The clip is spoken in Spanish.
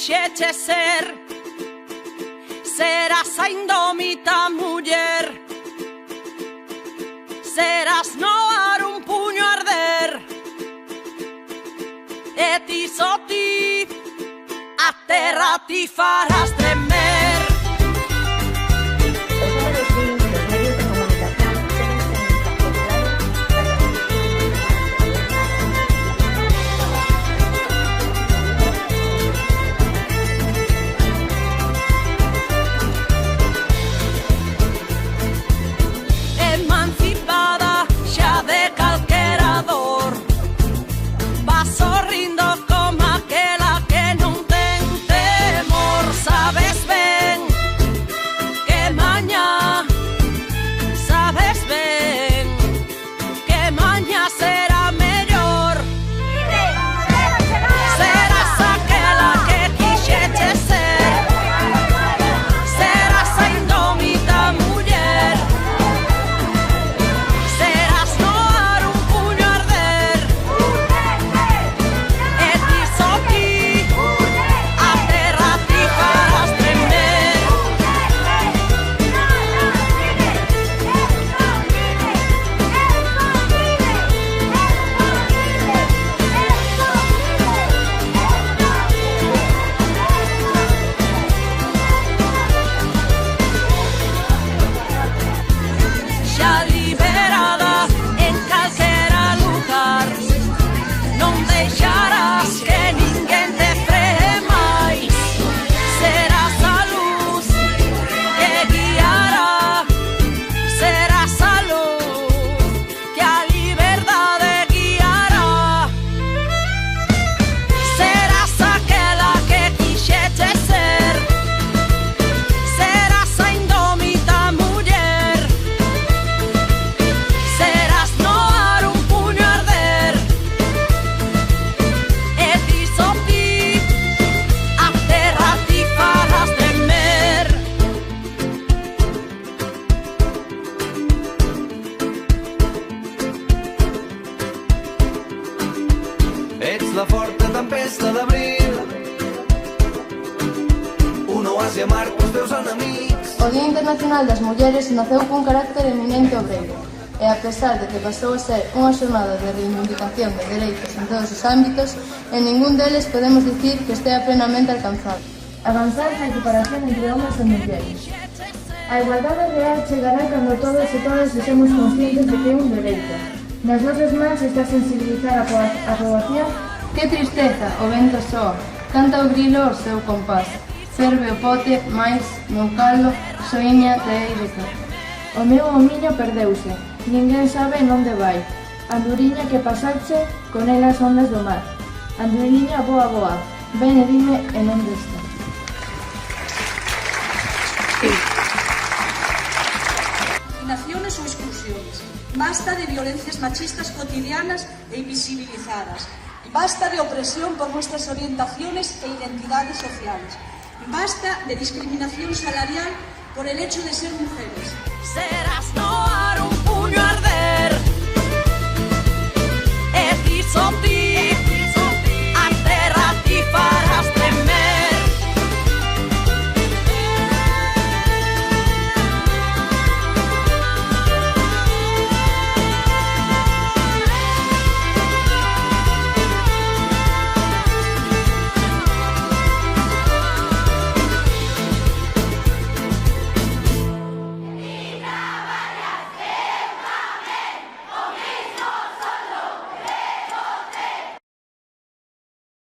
quixeche ser. Serás a indómita muller, serás no ar un puño arder, e ti só ti a terra ti farás tremer. La forta tempesta d'abril, un oasi amargo os teus enemics. O Día Internacional das Mulleres naceu cun carácter eminente obreiro e, a pesar de que pasou a ser unha xornada de reivindicación de dereitos en todos os ámbitos, en ningún deles podemos dicir que estea plenamente alcanzado. Avanzar na equiparación entre homens e mulleres. A igualdade real chegará cando todos e todas sexamos conscientes de que é un dereito. Nas nosas mans está sensibilizar a poboación. Que tristeza, o vento soa, canta o grilo o seu compás, ferve o pote, mais, meu calo, soiña de eireca. O meu homiño perdeuse, ninguén sabe onde vai. Anduriña que pasaxe, con elas ondas do mar. Anduriña boa boa, ven e dime en onde está. Discriminaciones ou exclusiones. Basta de violencias machistas cotidianas e invisibilizadas. Basta de opresión por nuestras orientaciones e identidades sociales. Basta de discriminación salarial por el hecho de ser mujeres. Serás